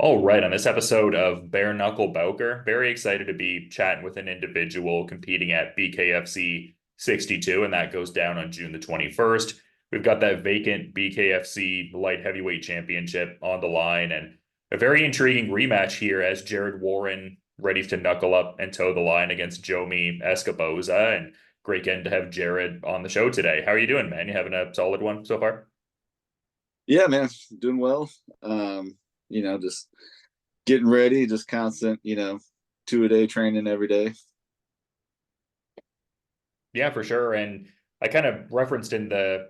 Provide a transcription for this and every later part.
All right, on this episode of Bare Knuckle Bowker, very excited to be chatting with an individual competing at BKFC 62, and that goes down on June the 21st. We've got that vacant BKFC Light Heavyweight Championship on the line, and a very intriguing rematch here as Jared Warren ready to knuckle up and toe the line against Jomi Escoboza. And great getting to have Jared on the show today. How are you doing, man? You having a solid one so far? Yeah, man, doing well. Just getting ready, just constant, two a day training every day. Yeah, for sure. And I kind of referenced in the,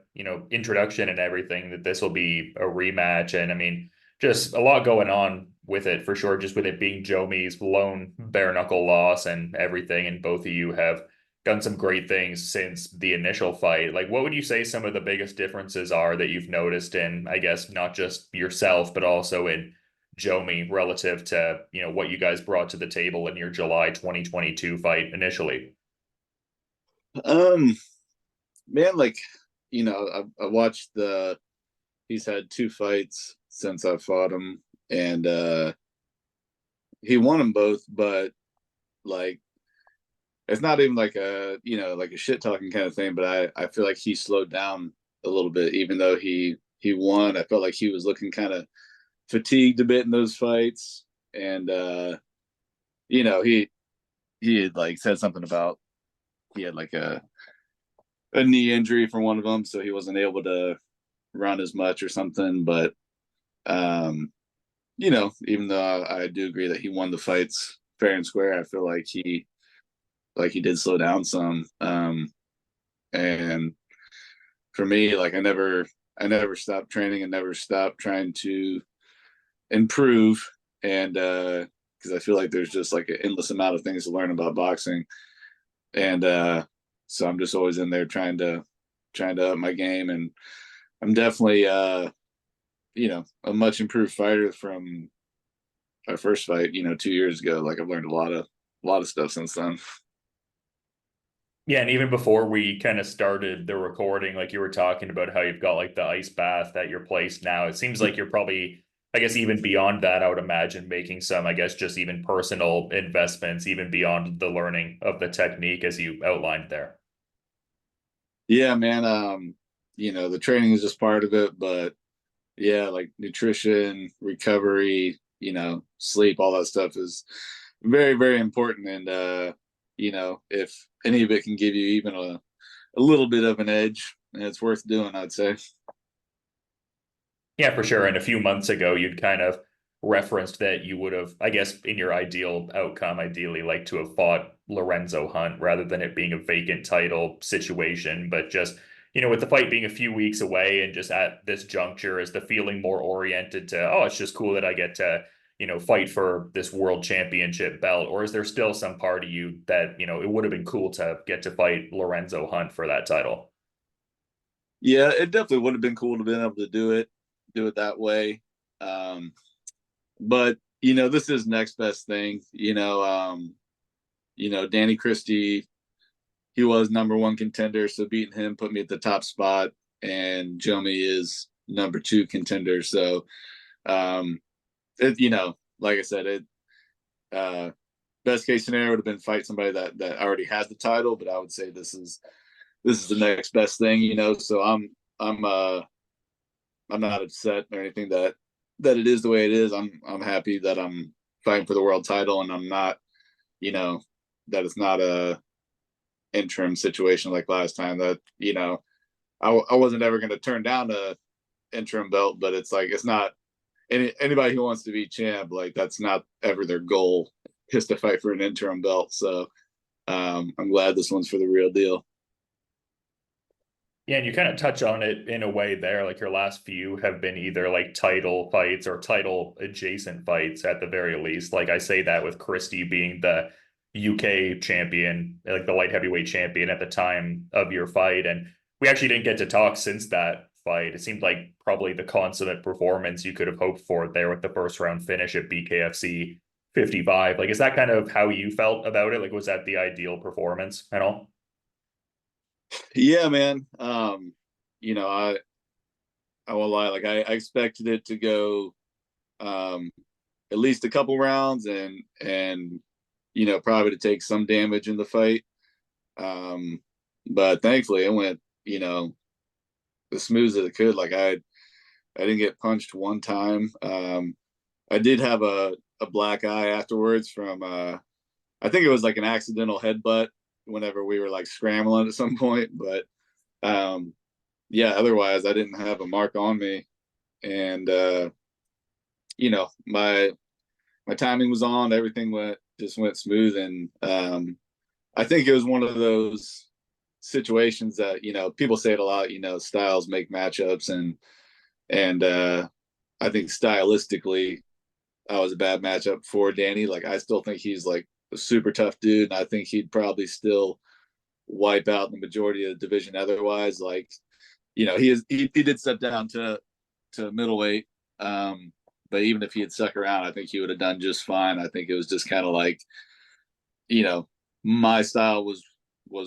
introduction and everything that this will be a rematch. And I mean, just a lot going on with it for sure, just with it being Jomi's lone bare knuckle loss and everything. And both of you have done some great things since the initial fight. Like, what would you say some of the biggest differences are that you've noticed in, I guess, not just yourself, but also in Jomi relative to, what you guys brought to the table in your July 2022 fight initially? Um, Man, I watched he's had two fights since I fought him, and he won them both, but like it's not even like like a shit talking kind of thing, but I feel like he slowed down a little bit, even though he won. I felt like he was looking kind of fatigued a bit in those fights, and you know, he he had like said something about he had like a knee injury for one of them, so he wasn't able to run as much or something. But even though I do agree that he won the fights fair and square, I feel like he did slow down some. And for me, like I never stopped training and never stopped trying to improve. And because I feel like there's just like an endless amount of things to learn about boxing. And so I'm just always in there trying to up my game. And I'm definitely a much improved fighter from our first fight, 2 years ago. Like I've learned a lot of stuff since then. Yeah, and even before we kind of started the recording, like you were talking about how you've got like the ice bath at your place now. It seems like you're probably, I guess, even beyond that, I would imagine making some, I guess, just even personal investments, even beyond the learning of the technique as you outlined there. Yeah, man. The training is just part of it, but yeah, like nutrition, recovery, sleep, all that stuff is very, very important. And if any of it can give you even a little bit of an edge, it's worth doing, I'd say. Yeah, for sure. And a few months ago, you'd kind of referenced that you would have, I guess, in your ideal outcome, ideally like to have fought Lorenzo Hunt rather than it being a vacant title situation. But just, with the fight being a few weeks away and just at this juncture, is the feeling more oriented to, oh, it's just cool that I get to, fight for this world championship belt? Or is there still some part of you that, it would have been cool to get to fight Lorenzo Hunt for that title? Yeah, it definitely would have been cool to be able to do it that way. Um, but this is next best thing. Danny Christie, he was number one contender, so beating him put me at the top spot, and Jomi is number two contender. So, like I said, it uh, best case scenario would have been fight somebody that already has the title, but I would say this is the next best thing. So I'm not upset or anything that it is the way it is. I'm happy that I'm fighting for the world title, and I'm not, you know, that it's not a interim situation like last time. That I wasn't ever going to turn down a interim belt, but it's like it's not anybody who wants to be champ. Like that's not ever their goal, is to fight for an interim belt. So I'm glad this one's for the real deal. Yeah, and you kind of touch on it in a way there. Like your last few have been either like title fights or title adjacent fights at the very least. Like I say that with Christie being the UK champion, like the light heavyweight champion at the time of your fight. And we actually didn't get to talk since that fight. It seemed like probably the consummate performance you could have hoped for there with the first round finish at BKFC 55. Like, is that kind of how you felt about it? Like, was that the ideal performance at all? Yeah, man. You know, I won't lie. Like I expected it to go um, at least a couple rounds and probably to take some damage in the fight. But thankfully it went, as smooth as it could. Like I didn't get punched one time. I did have a black eye afterwards from I think it was like an accidental headbutt whenever we were like scrambling at some point. But yeah, otherwise I didn't have a mark on me. And my timing was on, everything went smooth. And I think it was one of those situations that, people say it a lot, styles make matchups, and I think stylistically I was a bad matchup for Danny. Like I still think he's like a super tough dude, and I think he'd probably still wipe out the majority of the division otherwise. Like, he did step down to middleweight. But even if he had stuck around, I think he would have done just fine. I think it was just kind of like, my style was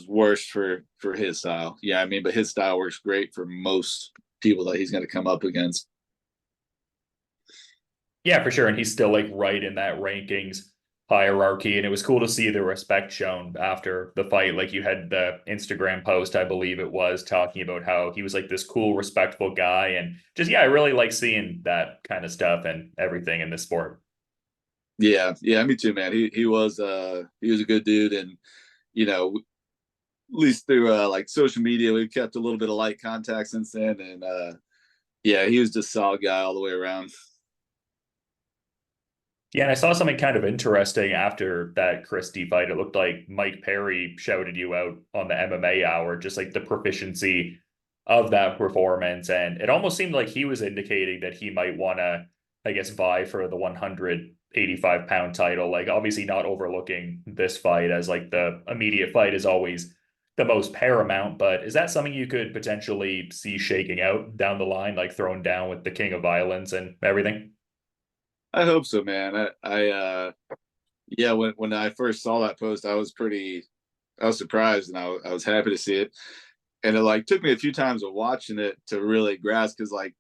worse for his style. Yeah, I mean, but his style works great for most people that he's going to come up against. Yeah, for sure. And he's still like right in that rankings hierarchy. And it was cool to see the respect shown after the fight. Like you had the Instagram post, I believe it was, talking about how he was like this cool, respectful guy. And just, yeah, I really like seeing that kind of stuff and everything in the sport. Yeah, me too, man. He was a good dude, and at least through like social media, we've kept a little bit of light contact since then. And yeah, he was just a solid guy all the way around. Yeah, and I saw something kind of interesting after that Christie fight. It looked like Mike Perry shouted you out on the MMA Hour, just like the proficiency of that performance. And it almost seemed like he was indicating that he might want to, I guess, vie for the 185-pound title. Like, obviously, not overlooking this fight as like the immediate fight is always the most paramount. But is that something you could potentially see shaking out down the line, like thrown down with the King of Violence and everything? I hope so, man. Yeah, when I first saw that post, I was surprised, and I was happy to see it. And it like took me a few times of watching it to really grasp, because like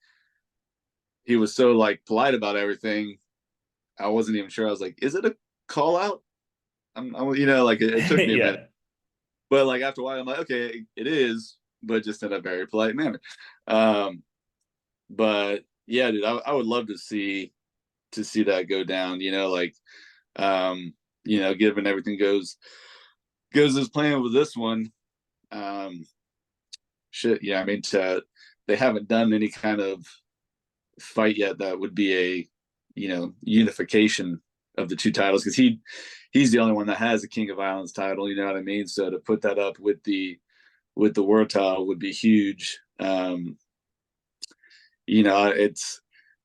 he was so like polite about everything. I wasn't even sure. I was like, is it a call out? Like it took me a minute. Yeah. But like after a while, I'm like, okay, it is, but just in a very polite manner. Um, but yeah, dude, I would love to see that go down. Like, given everything goes as planned with this one. Um, shit, yeah. I mean, they haven't done any kind of fight yet that would be a unification of the two titles, because he's the only one that has a King of Violence title. You know what I mean? So to put that up with the world title would be huge.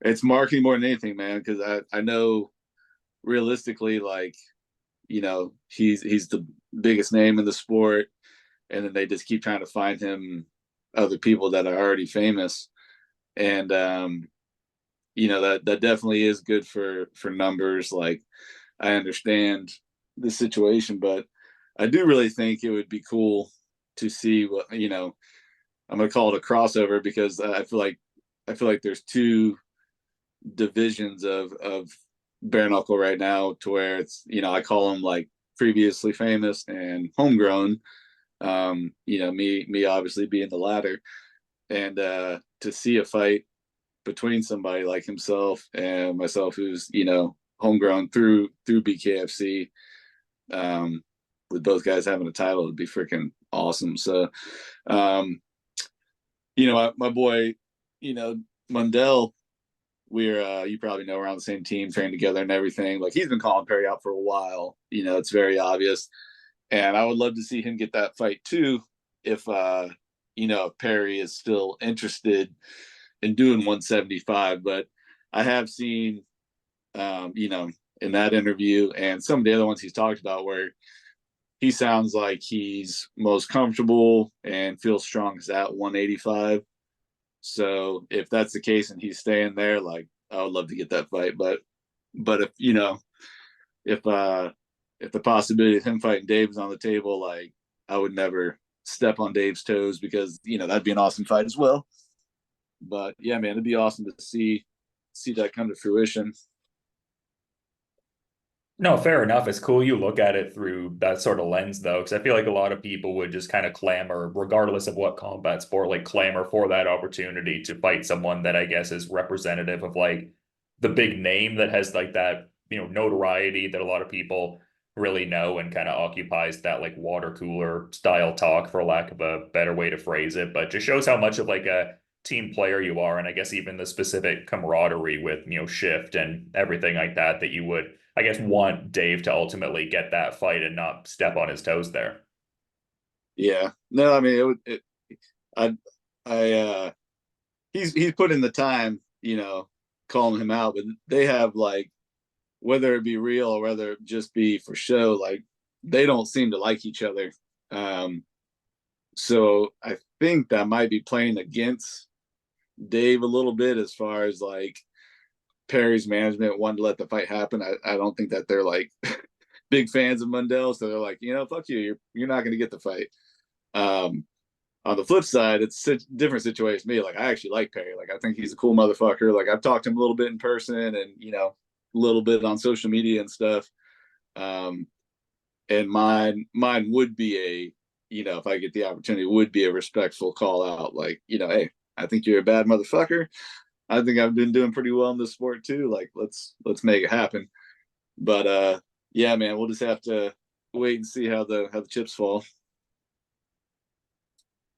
It's marketing more than anything, man, because I know realistically, like, he's the biggest name in the sport, and then they just keep trying to find him other people that are already famous. And that definitely is good for numbers. Like, I understand the situation, but I do really think it would be cool to see what, I'm gonna call it a crossover, because I feel like there's two divisions of bare knuckle right now, to where it's, I call them like previously famous and homegrown. Me obviously being the latter. And to see a fight between somebody like himself and myself, who's homegrown through BKFC, with both guys having a title, would be freaking awesome. So my boy, Mundell, we're you probably know, we're on the same team, trained together and everything. Like, he's been calling Perry out for a while. It's very obvious, and I would love to see him get that fight too, if if Perry is still interested in doing 175. But I have seen in that interview and some of the other ones he's talked about, where he sounds like he's most comfortable and feels strong is at 185. So if that's the case and he's staying there, like, I would love to get that fight. But if if the possibility of him fighting Dave is on the table, like, I would never step on Dave's toes, because that'd be an awesome fight as well. But yeah, man, it'd be awesome to see that come to fruition. No, fair enough. It's cool you look at it through that sort of lens, though, because I feel like a lot of people would just kind of clamor, regardless of what combat sport, like clamor for that opportunity to fight someone that I guess is representative of like the big name that has like that, notoriety that a lot of people really know and kind of occupies that like water cooler style talk, for lack of a better way to phrase it. But just shows how much of like a team player you are. And I guess even the specific camaraderie with, Shift and everything like that, that you would I guess, want Dave to ultimately get that fight and not step on his toes there. Yeah, no, I mean I he's put in the time, calling him out, but they have like, whether it be real or whether it just be for show, like they don't seem to like each other. Um, so I think that might be playing against Dave a little bit as far as like Perry's management wanted to let the fight happen. I don't think that they're like big fans of Mundell, so they're like, fuck you, you're not going to get the fight. Um, on the flip side, it's a different situation. Me, like I actually like Perry. Like I think he's a cool motherfucker. Like I've talked to him a little bit in person, and a little bit on social media and stuff. Um, and mine would be if I get the opportunity, would be a respectful call out. Like hey, I think you're a bad motherfucker. I think I've been doing pretty well in this sport too. Like let's make it happen. But yeah, man, we'll just have to wait and see how the chips fall.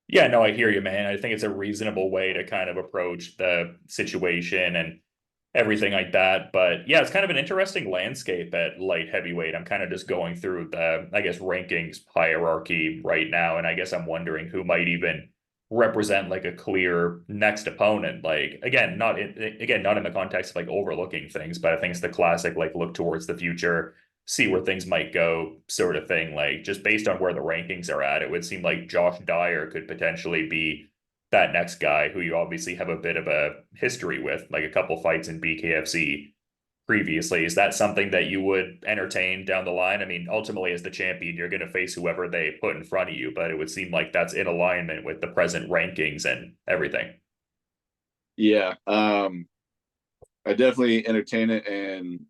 Yeah, no, I hear you, man. I think it's a reasonable way to kind of approach the situation and everything like that. But yeah, it's kind of an interesting landscape at light heavyweight. I'm kind of just going through the, I guess, rankings hierarchy right now. And I guess I'm wondering who might even represent like a clear next opponent. Like again, not in the context of like overlooking things, but I think it's the classic like look towards the future, see where things might go sort of thing. Like just based on where the rankings are at, it would seem like Josh Dyer could potentially be that next guy who you obviously have a bit of a history with, like a couple fights in BKFC previously. Is that something that you would entertain down the line? I mean, ultimately, as the champion, you're going to face whoever they put in front of you, but it would seem like that's in alignment with the present rankings and everything. Yeah, I definitely entertain it, and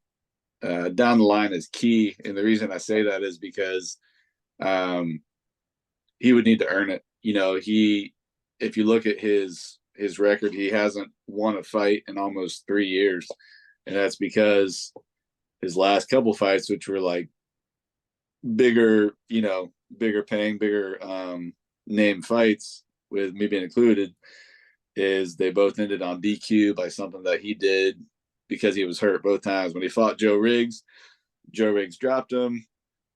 down the line is key. And the reason I say that is because um, he would need to earn it. If you look at his record, he hasn't won a fight in almost 3 years, and that's because his last couple fights, which were like bigger, bigger paying, bigger name fights, with me being included, is they both ended on DQ by something that he did because he was hurt both times. When he fought Joe Riggs dropped him.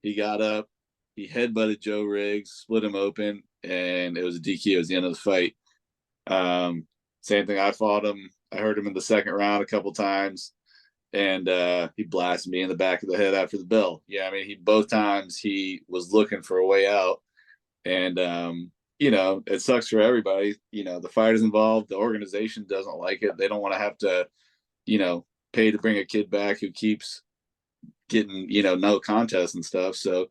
He got up, he headbutted Joe Riggs, split him open, and it was a DQ. It was the end of the fight. Same thing. I fought him. I heard him in the second round a couple times, and he blasted me in the back of the head after the bell. Yeah, I mean, he both times he was looking for a way out, and it sucks for everybody. The fighters involved, the organization doesn't like it. They don't want to have to, pay to bring a kid back who keeps getting, no contest and stuff. So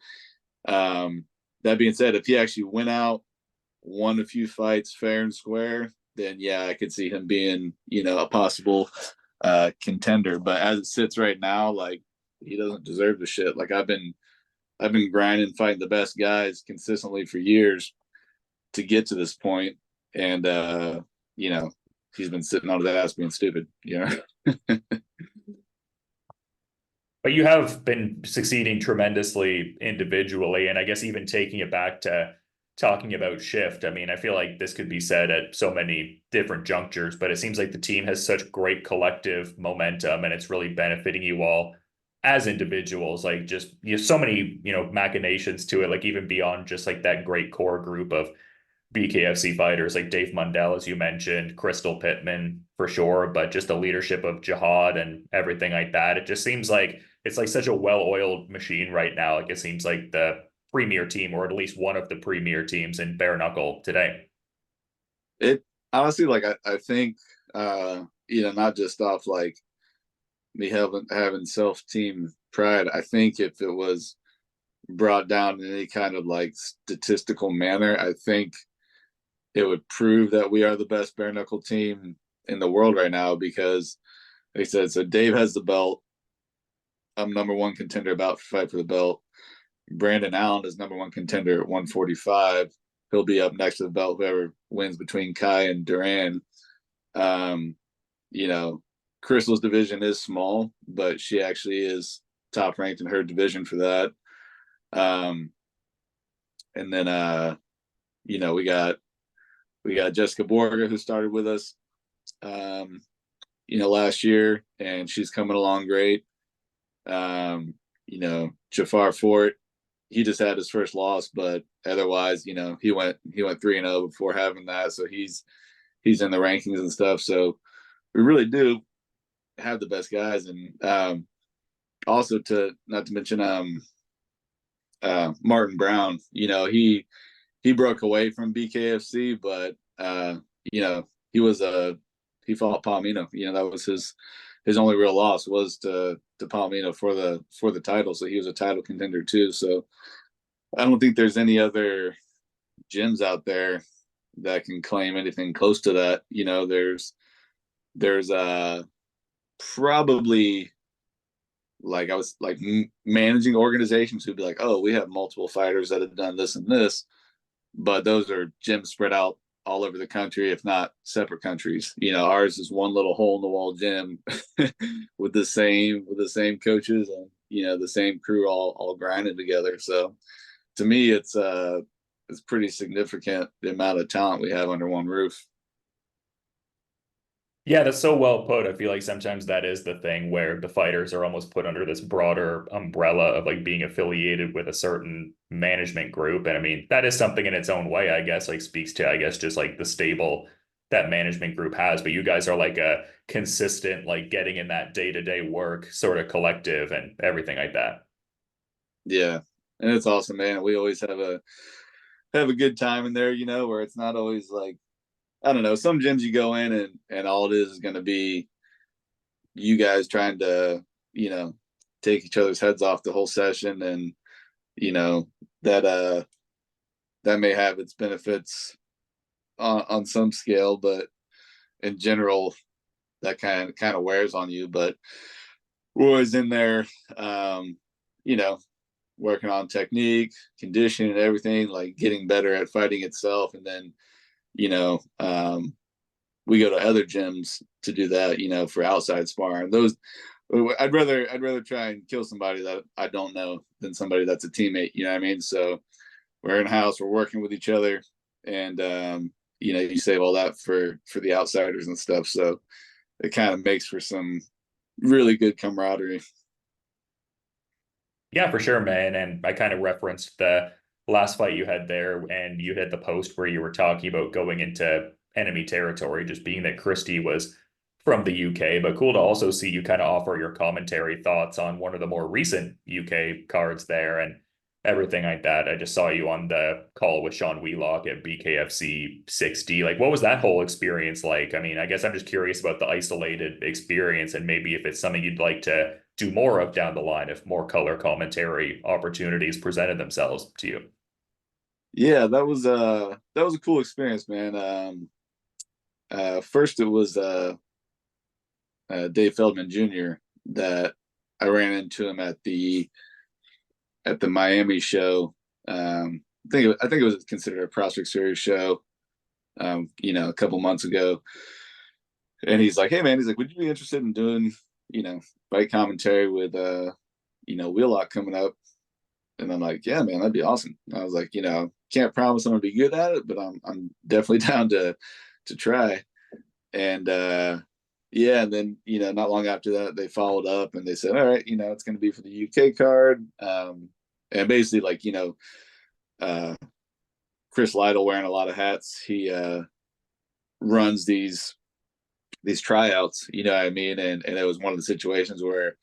that being said, if he actually went out, won a few fights fair and square, then yeah, I could see him being, a possible contender. But as it sits right now, like he doesn't deserve the shit. Like I've been grinding, fighting the best guys consistently for years to get to this point, and you know, he's been sitting on his ass being stupid. But you have been succeeding tremendously individually. And I guess even taking it back to talking about shift, I mean, I feel like this could be said at so many different junctures, but it seems like the team has such great collective momentum and it's really benefiting you all as individuals. Like just so many, machinations to it, like even beyond just like that great core group of BKFC fighters like Dave Mundell, as you mentioned, Crystal Pittman for sure, but just the leadership of Jihad and everything like that. It just seems like it's like such a well-oiled machine right now. Like it seems like the premier team, or at least one of the premier teams in bare knuckle today. It honestly, like I think, not just off like me having self team pride. I think if it was brought down in any kind of like statistical manner, I think it would prove that we are the best bare knuckle team in the world right now, because like I said, so Dave has the belt. I'm number one contender about to fight for the belt. Brandon Allen is number one contender at 145. He'll be up next to the belt, whoever wins between Kai and Duran. Um, you know, Crystal's division is small, but she actually is top ranked in her division for that. Um, and then we got Jessica Borger, who started with us last year, and she's coming along great. Jafar Fort, he just had his first loss, but otherwise, he went 3-0 before having that, so he's in the rankings and stuff. So we really do have the best guys, and also to not to mention Martin Brown. He broke away from BKFC, but he fought Palomino. That was his only real loss was to Palomino for the title. So he was a title contender too. So I don't think there's any other gyms out there that can claim anything close to that. There's probably like I was like managing organizations who'd be like, oh, we have multiple fighters that have done this and this, but those are gyms spread out all over the country, if not separate countries. Ours is one little hole in the wall gym with the same coaches and the same crew all grinding together. So to me, it's pretty significant the amount of talent we have under one roof. Yeah, that's so well put. I feel like sometimes that is the thing where the fighters are almost put under this broader umbrella of like being affiliated with a certain management group. And I mean, that is something in its own way, I guess, like speaks to, I guess, just like the stable that management group has. But you guys are like a consistent, like getting in that day-to-day work sort of collective and everything like that. Yeah. And it's awesome, man. We always have a good time in there, where it's not always like, I don't know, some gyms you go in and all it is going to be you guys trying to, take each other's heads off the whole session. And, that may have its benefits on some scale, but in general, that kind of wears on you. But we're always in there, you know, working on technique, conditioning, and everything, like getting better at fighting itself. And then, you know, we go to other gyms to do that, for outside sparring. Those, I'd rather try and kill somebody that I don't know than somebody that's a teammate. You know what I mean? So we're in house, we're working with each other, and you save all that for the outsiders and stuff. So it kind of makes for some really good camaraderie. Yeah, for sure, man. And I kind of referenced the last fight you had there, and you had the post where you were talking about going into enemy territory, just being that Christie was from the UK. But cool to also see you kind of offer your commentary thoughts on one of the more recent UK cards there and everything like that. I just saw you on the call with Sean Wheelock at BKFC 60. Like, what was that whole experience like? I mean, I guess I'm just curious about the isolated experience and maybe if it's something you'd like to do more of down the line if more color commentary opportunities presented themselves to you. Yeah, that was a cool experience, man. First it was Dave Feldman Jr. that I ran into him at the Miami show. I think it was considered a Prospect Series show. A couple months ago, and he's like, "Hey, man," he's like, "Would you be interested in doing, fight commentary with, Wheelock coming up?" And I'm like, "Yeah, man, that'd be awesome." I was like, can't promise I'm gonna be good at it, but I'm definitely down to try. And yeah, and then not long after that, they followed up and they said, "All right, it's going to be for the UK card." And basically, like uh, Chris Lytle wearing a lot of hats. He runs these tryouts. You know what I mean? And it was one of the situations where,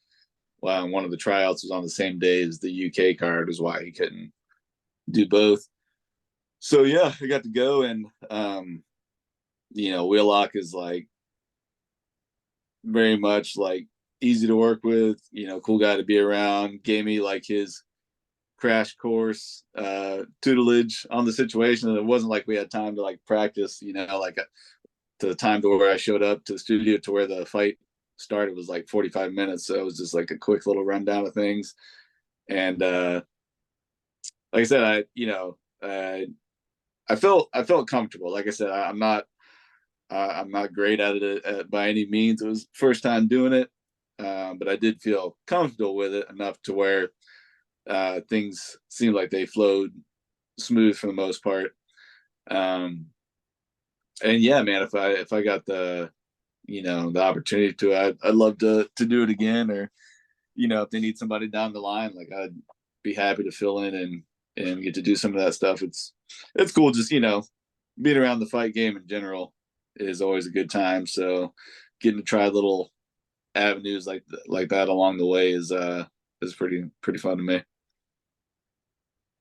well, one of the tryouts was on the same day as the UK card, is why he couldn't do both. So yeah, I got to go, and Wheelock is like very much like easy to work with, cool guy to be around. Gave me like his crash course tutelage on the situation, and it wasn't like we had time to like practice, like to the time to where I showed up to the studio to where the fight started was like 45 minutes. So it was just like a quick little rundown of things. And like I said, I felt comfortable. Like I said, I'm not great at it by any means. It was first time doing it, but I did feel comfortable with it enough to where things seemed like they flowed smooth for the most part. And yeah, man, if I got the the opportunity to, I'd love to do it again. Or if they need somebody down the line, like I'd be happy to fill in and get to do some of that stuff. It's cool, just being around the fight game in general is always a good time. So getting to try little avenues like that along the way is pretty fun to me.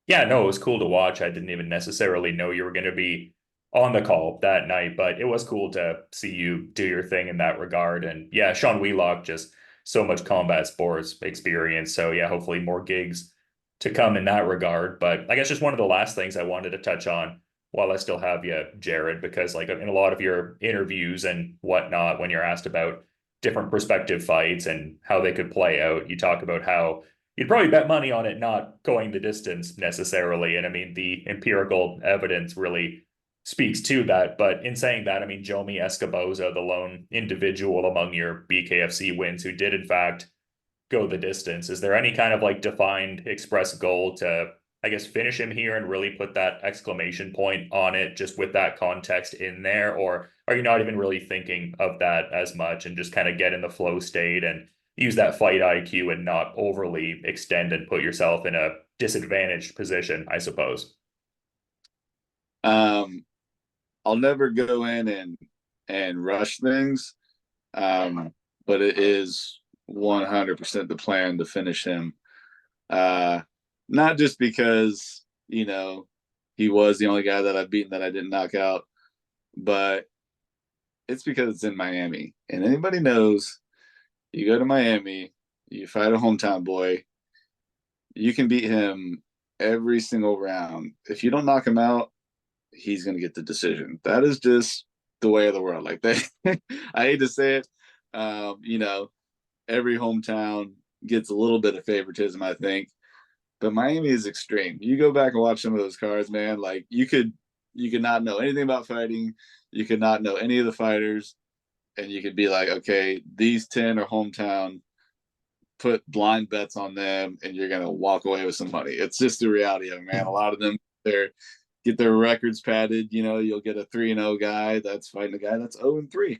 Yeah, no, it was cool to watch. I didn't even necessarily know you were going to be on the call that night, but it was cool to see you do your thing in that regard. And yeah, Sean Wheelock, just so much combat sports experience. So yeah, hopefully more gigs to come in that regard. But I guess just one of the last things I wanted to touch on while I still have you, Jared, because like in a lot of your interviews and whatnot, when you're asked about different prospective fights and how they could play out, you talk about how you'd probably bet money on it not going the distance necessarily. And I mean, the empirical evidence really speaks to that. But in saying that, I mean, Jomi Escoboza, the lone individual among your BKFC wins who did, in fact, go the distance. Is there any kind of like defined express goal to, I guess, finish him here and really put that exclamation point on it just with that context in there? Or are you not even really thinking of that as much and just kind of get in the flow state and use that fight IQ and not overly extend and put yourself in a disadvantaged position, I suppose? Um, I'll never go in and rush things, but it is 100% the plan to finish him. Uh, Not just because he was the only guy that I've beaten that I didn't knock out, but it's because it's in Miami, and anybody knows you go to Miami, you fight a hometown boy, you can beat him every single round. If you don't knock him out, he's going to get the decision. That is just the way of the world. Like that, I hate to say it. Every hometown gets a little bit of favoritism, I think, but Miami is extreme. You go back and watch some of those cards, man. Like you could not know anything about fighting. You could not know any of the fighters, and you could be like, okay, these 10 are hometown. Put blind bets on them, and you're gonna walk away with some money. It's just the reality of it, man. A lot of them, get their records padded. You'll get a 3-0 guy that's fighting a guy that's 0-3,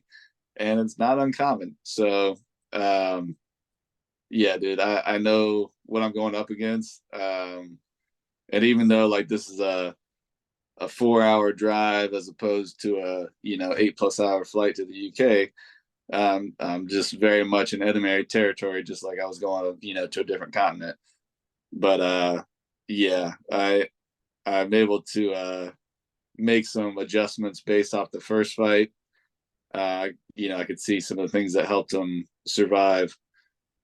and it's not uncommon. So, yeah, dude, I know what I'm going up against. And even though like this is a 4-hour drive as opposed to a 8+ hour flight to the UK, I'm just very much in enemy territory, just like I was going to a different continent. But yeah, I'm able to make some adjustments based off the first fight. I could see some of the things that helped him survive,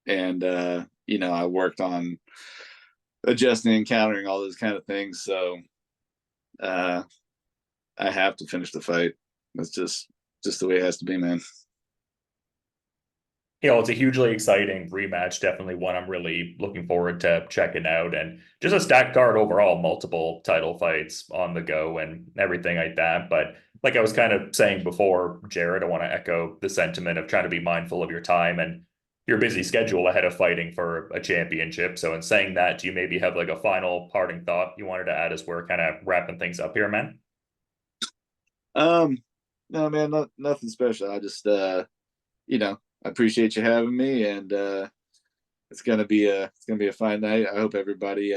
and I worked on adjusting and countering all those kind of things. So I have to finish the fight. That's just the way it has to be, man. It's a hugely exciting rematch. Definitely one I'm really looking forward to checking out. And just a stacked card overall, multiple title fights on the go and everything like that. But like I was kind of saying before, Jared, I want to echo the sentiment of trying to be mindful of your time and your busy schedule ahead of fighting for a championship. So in saying that, do you maybe have like a final parting thought you wanted to add as we're kind of wrapping things up here, man? Um, no, man, nothing special. I just I appreciate you having me, and it's gonna be a fine night. I hope everybody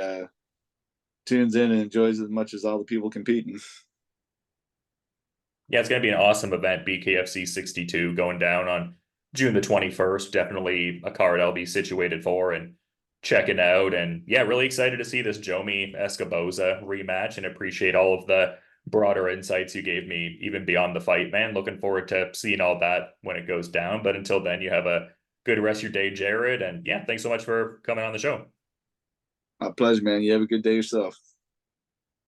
tunes in and enjoys as much as all the people competing. Yeah, it's going to be an awesome event. BKFC 62 going down on June the 21st. Definitely a card I'll be situated for and checking out. And yeah, really excited to see this Jomi Escoboza rematch and appreciate all of the broader insights you gave me, even beyond the fight, man. Looking forward to seeing all that when it goes down. But until then, you have a good rest of your day, Jared. And yeah, thanks so much for coming on the show. My pleasure, man. You have a good day yourself.